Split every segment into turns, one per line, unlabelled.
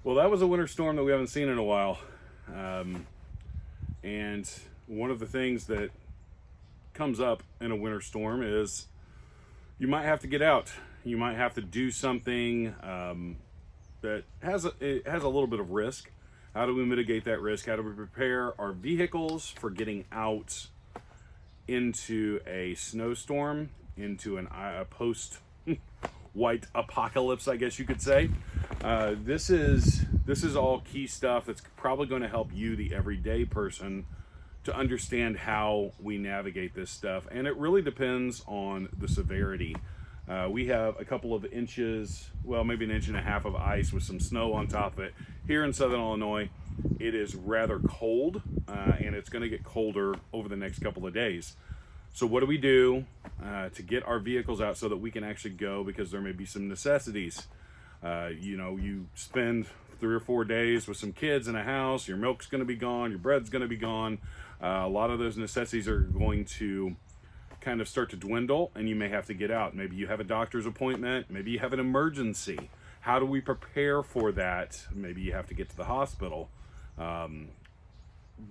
Well, that was a winter storm that we haven't seen in a while. And one of the things that comes up in a winter storm is you might have to get out. You might have to do something that has a little bit of risk. How do we mitigate that risk? How do we prepare our vehicles for getting out into a snowstorm, into a post-white apocalypse, I guess you could say. This is all key stuff that's probably going to help you, the everyday person, to understand how we navigate this stuff. And it really depends on the severity. We have a couple of inches, well, maybe an inch and a half of ice with some snow on top of it. Here in Southern Illinois, it is rather cold, and it's going to get colder over the next couple of days. So what do we do to get our vehicles out so that we can actually go, because there may be some necessities. You spend 3 or 4 days with some kids in a house, your milk's going to be gone, your bread's going to be gone. A lot of those necessities are going to kind of start to dwindle, and you may have to get out. Maybe you have a doctor's appointment, maybe you have an emergency. How do we prepare for that? Maybe you have to get to the hospital.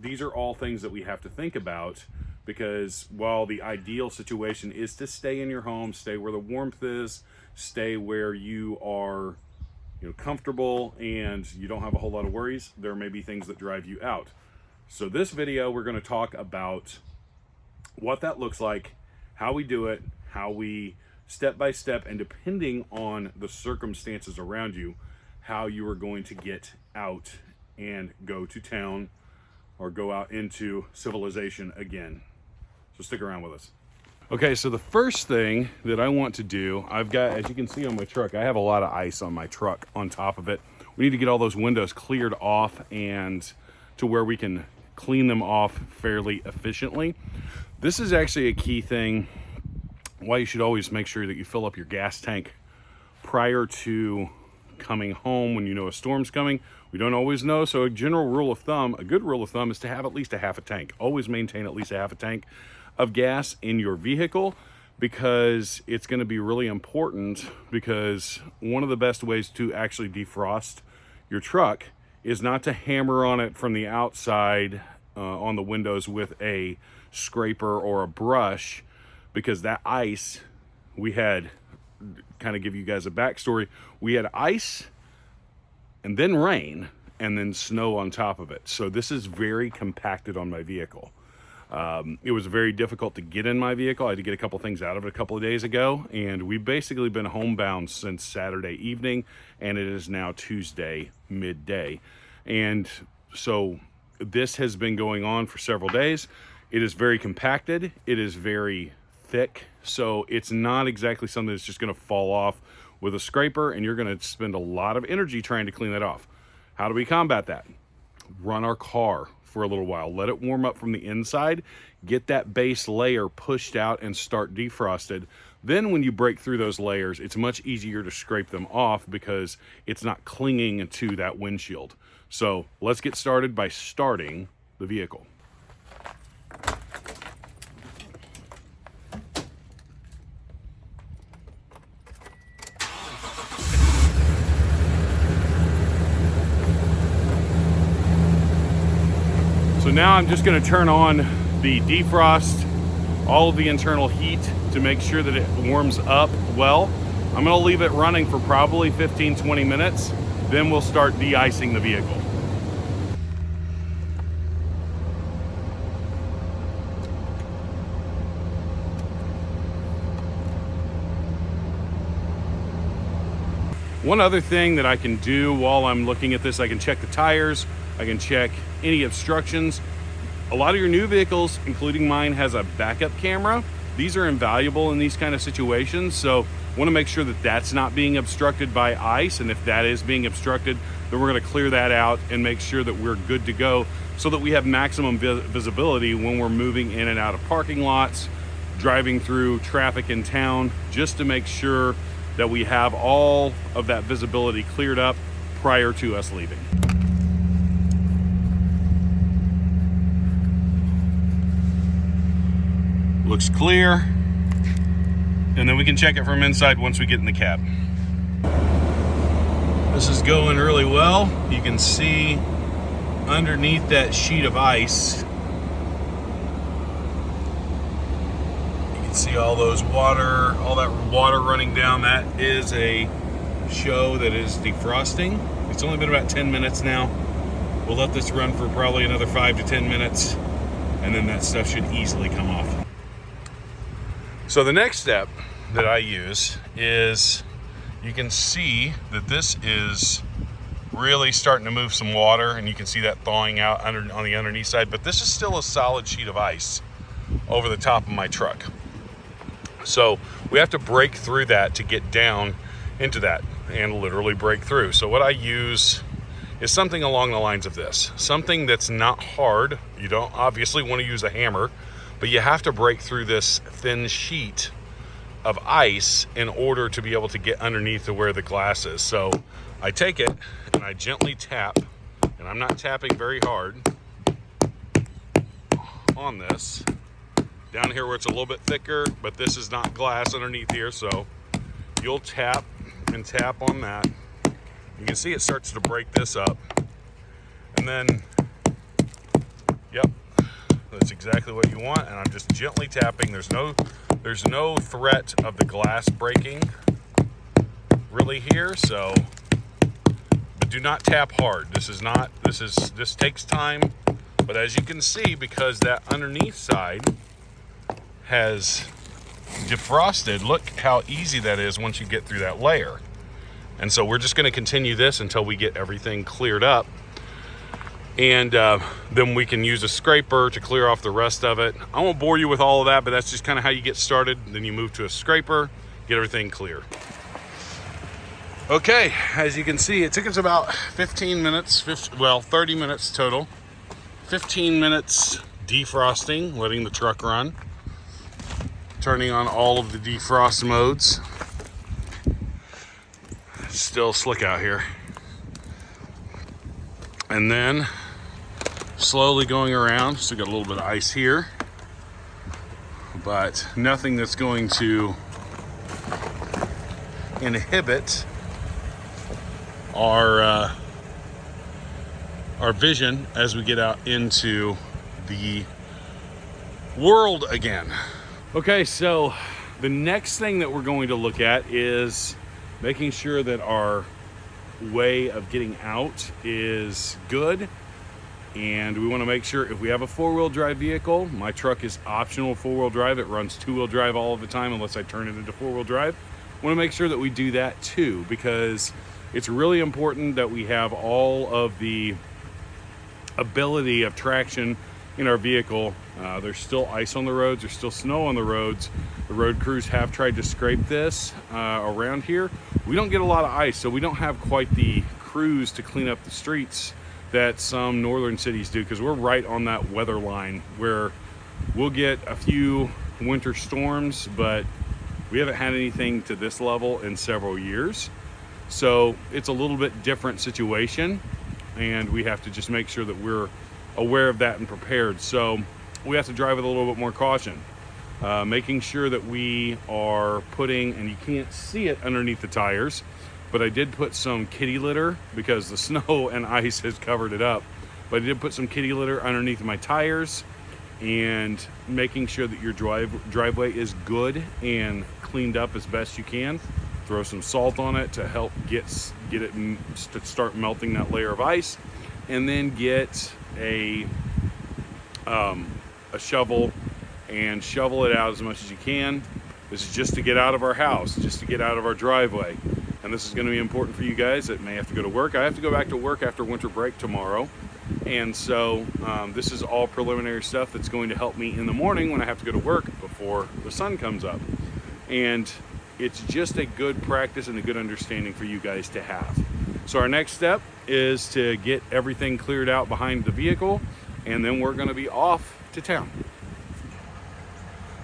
These are all things that we have to think about, because while the ideal situation is to stay in your home, stay where the warmth is, stay where you are comfortable and you don't have a whole lot of worries, there may be things that drive you out. So this video, we're going to talk about what that looks like, how we do it, how we step by step, and depending on the circumstances around you, how you are going to get out and go to town or go out into civilization again. So stick around with us. Okay, so the first thing that I want to do, I've got, as you can see on my truck, I have a lot of ice on my truck on top of it. We need to get all those windows cleared off and to where we can clean them off fairly efficiently. This is actually a key thing why you should always make sure that you fill up your gas tank prior to coming home when you know a storm's coming. We don't always know, so a general rule of thumb, a good rule of thumb, is to have at least a half a tank. Always maintain at least a half a tank of gas in your vehicle, because it's going to be really important, because one of the best ways to actually defrost your truck is not to hammer on it from the outside on the windows with a scraper or a brush, because that ice, we had, kind of give you guys a backstory, we had ice and then rain and then snow on top of it. So this is very compacted on my vehicle. It was very difficult to get in my vehicle. I had to get a couple things out of it a couple of days ago, and we've basically been homebound since Saturday evening, and it is now Tuesday midday. And so this has been going on for several days. It is very compacted. It is very thick. So it's not exactly something that's just going to fall off with a scraper, and you're going to spend a lot of energy trying to clean that off. How do we combat that? Run our car for a little while, let it warm up from the inside, get that base layer pushed out and start defrosted. Then when you break through those layers, it's much easier to scrape them off because it's not clinging to that windshield. So let's get started by starting the vehicle. So now I'm just going to turn on the defrost, all of the internal heat, to make sure that it warms up well. I'm going to leave it running for probably 15-20 minutes. Then we'll start de-icing the vehicle. One other thing that I can do while I'm looking at this, I can check the tires, I can check any obstructions. A lot of your new vehicles, including mine, has a backup camera. These are invaluable in these kind of situations, so want to make sure that that's not being obstructed by ice, and if that is being obstructed, then we're going to clear that out and make sure that we're good to go, so that we have maximum visibility when we're moving in and out of parking lots, driving through traffic in town, just to make sure that we have all of that visibility cleared up prior to us leaving. Looks clear, and then we can check it from inside once we get in the cab. This is going really well. You can see underneath that sheet of ice, you can see all that water running down. That is a show that is defrosting. It's only been about 10 minutes now. We'll let this run for probably another 5 to 10 minutes, and then that stuff should easily come off. So the next step that I use is, you can see that this is really starting to move some water, and you can see that thawing out on the underneath side, but this is still a solid sheet of ice over the top of my truck. So we have to break through that to get down into that, and literally break through. So what I use is something along the lines of this, something that's not hard. You don't obviously want to use a hammer, but you have to break through this thin sheet of ice in order to be able to get underneath to where the glass is. So I take it and I gently tap, and I'm not tapping very hard on this down here where it's a little bit thicker, but this is not glass underneath here. So you'll tap and tap on that. You can see it starts to break this up, and then, yep, that's exactly what you want. And I'm just gently tapping. There's no threat of the glass breaking really here, so, but do not tap hard. This takes time, but as you can see, because that underneath side has defrosted, look how easy that is once you get through that layer. And so we're just going to continue this until we get everything cleared up, and then we can use a scraper to clear off the rest of it. I won't bore you with all of that, but that's just kind of how you get started. Then you move to a scraper, get everything clear. Okay, as you can see, it took us about 15 minutes, 30 minutes total. 15 minutes defrosting, letting the truck run, turning on all of the defrost modes. It's still slick out here. And then slowly going around. Still got a little bit of ice here, but nothing that's going to inhibit our vision as we get out into the world again. Okay, so the next thing that we're going to look at is making sure that our way of getting out is good. And we want to make sure, if we have a four-wheel drive vehicle, my truck is optional four-wheel drive. It runs two-wheel drive all of the time unless I turn it into four-wheel drive. We want to make sure that we do that too, because it's really important that we have all of the ability of traction in our vehicle. There's still ice on the roads, there's still snow on the roads. The road crews have tried to scrape this around here. We don't get a lot of ice, so we don't have quite the crews to clean up the streets that some northern cities do, because we're right on that weather line where we'll get a few winter storms, but we haven't had anything to this level in several years. So it's a little bit different situation, and we have to just make sure that we're aware of that and prepared. So we have to drive with a little bit more caution, making sure that we are putting, and you can't see it underneath the tires, but I did put some kitty litter because the snow and ice has covered it up. But I did put some kitty litter underneath my tires, and making sure that your driveway is good and cleaned up as best you can. Throw some salt on it to help get it to start melting that layer of ice, and then get a shovel and shovel it out as much as you can. This is just to get out of our house, just to get out of our driveway. And this is going to be important for you guys that may have to go to work. I have to go back to work after winter break tomorrow. And so this is all preliminary stuff that's going to help me in the morning when I have to go to work before the sun comes up. And it's just a good practice and a good understanding for you guys to have. So our next step is to get everything cleared out behind the vehicle, and then we're going to be off to town.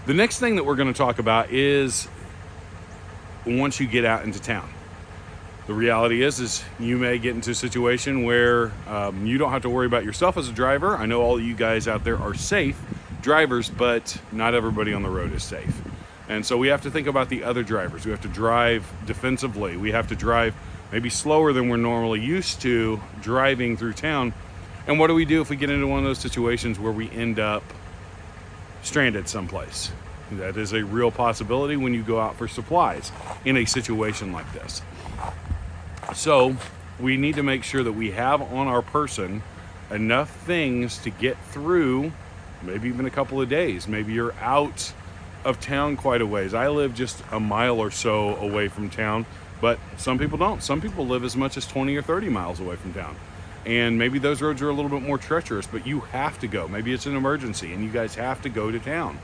The next thing that we're going to talk about is once you get out into town. The reality is you may get into a situation where you don't have to worry about yourself as a driver. I know all of you guys out there are safe drivers, but not everybody on the road is safe. And so we have to think about the other drivers. We have to drive defensively. We have to drive maybe slower than we're normally used to driving through town. And what do we do if we get into one of those situations where we end up stranded someplace? That is a real possibility when you go out for supplies in a situation like this. So we need to make sure that we have on our person enough things to get through maybe even a couple of days. Maybe you're out of town quite a ways. I live just a mile or so away from town, but some people don't. Some people live as much as 20 or 30 miles away from town. And maybe those roads are a little bit more treacherous, but you have to go. Maybe it's an emergency and you guys have to go to town.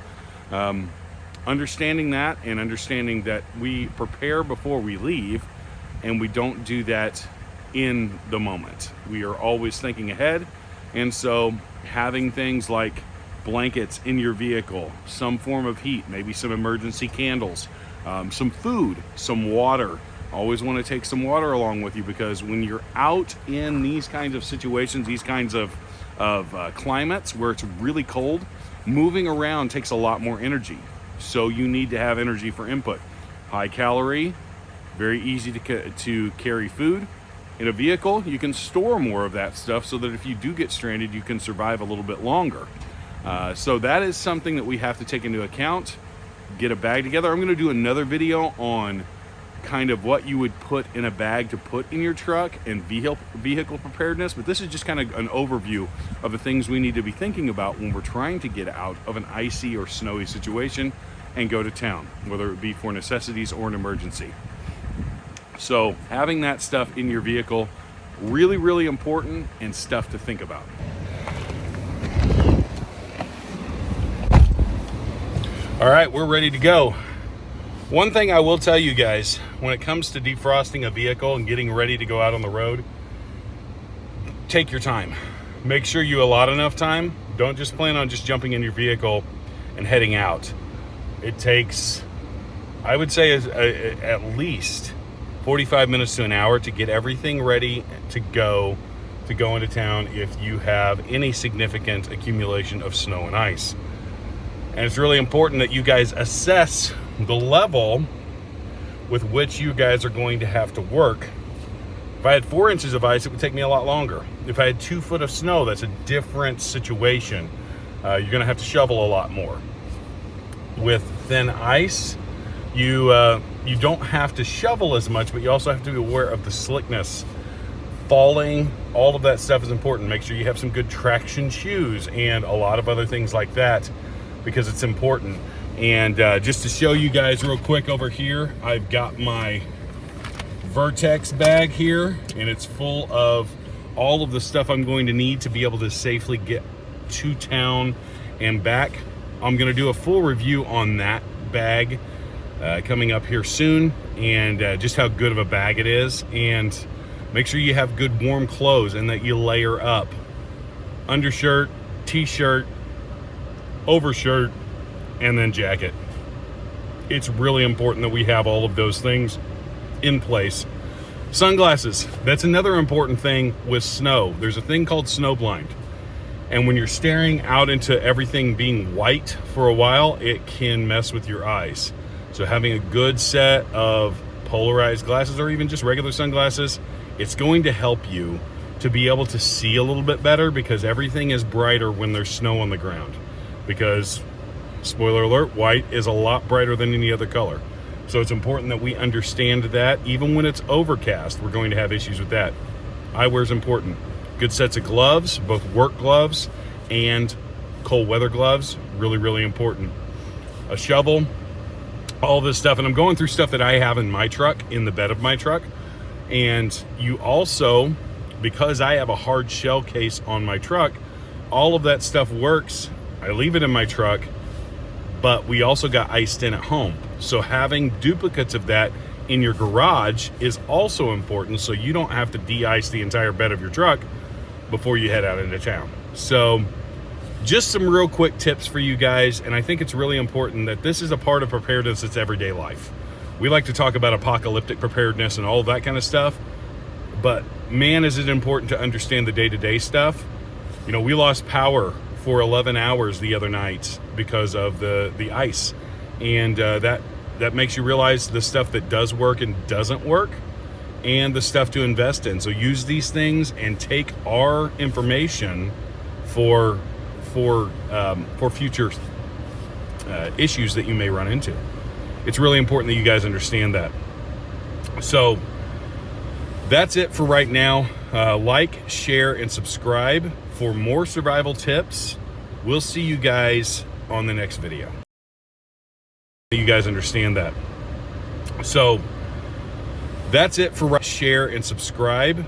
Understanding that, and understanding that we prepare before we leave, and we don't do that in the moment. We are always thinking ahead. And so having things like blankets in your vehicle, some form of heat, maybe some emergency candles, some food, some water. Always want to take some water along with you, because when you're out in these kinds of situations, these kinds of climates where it's really cold, moving around takes a lot more energy. So you need to have energy for input. High calorie, very easy to carry food. In a vehicle, you can store more of that stuff so that if you do get stranded, you can survive a little bit longer. So that is something that we have to take into account. Get a bag together. I'm going to do another video on kind of what you would put in a bag to put in your truck and vehicle preparedness, but this is just kind of an overview of the things we need to be thinking about when we're trying to get out of an icy or snowy situation and go to town, whether it be for necessities or an emergency. So having that stuff in your vehicle, really, really important, and stuff to think about. All right, we're ready to go. One thing I will tell you guys, when it comes to defrosting a vehicle and getting ready to go out on the road, take your time. Make sure you allot enough time. Don't just plan on just jumping in your vehicle and heading out. It takes, I would say, at least 45 minutes to an hour to get everything ready to go into town if you have any significant accumulation of snow and ice. And it's really important that you guys assess the level with which you guys are going to have to work. If I had 4 inches of ice, it would take me a lot longer. If I had 2 foot of snow, that's a different situation. You're gonna have to shovel a lot more. With thin ice, you don't have to shovel as much, but you also have to be aware of the slickness. Falling, all of that stuff is important. Make sure you have some good traction shoes and a lot of other things like that, because it's important. And just to show you guys real quick over here, I've got my Vertex bag here, and it's full of all of the stuff I'm going to need to be able to safely get to town and back. I'm going to do a full review on that bag coming up here soon, and just how good of a bag it is. And make sure you have good warm clothes and that you layer up. Undershirt, t-shirt, overshirt, and then jacket. It's really important that we have all of those things in place. Sunglasses, that's another important thing with snow. There's a thing called snow blind. And when you're staring out into everything being white for a while, it can mess with your eyes. So having a good set of polarized glasses, or even just regular sunglasses, it's going to help you to be able to see a little bit better, because everything is brighter when there's snow on the ground. Because, spoiler alert, white is a lot brighter than any other color. So it's important that we understand that. Even when it's overcast, we're going to have issues with that. Eyewear is important. Good sets of gloves, both work gloves and cold weather gloves, really, really important. A shovel, all this stuff. And I'm going through stuff that I have in my truck, in the bed of my truck. And you also, because I have a hard shell case on my truck, all of that stuff works. I leave it in my truck, but we also got iced in at home. So having duplicates of that in your garage is also important, so you don't have to de-ice the entire bed of your truck before you head out into town. So just some real quick tips for you guys, and I think it's really important that this is a part of preparedness that's everyday life. We like to talk about apocalyptic preparedness and all of that kind of stuff, but man, is it important to understand the day-to-day stuff. You know, we lost power for 11 hours the other night because of the ice, and that makes you realize the stuff that does work and doesn't work. and the stuff to invest in. So use these things and take our information for future issues that you may run into. It's really important that you guys understand that. So that's it for right now. Like, share, and subscribe for more survival tips. We'll see you guys on the next video. You guys understand that. So that's it for share and subscribe.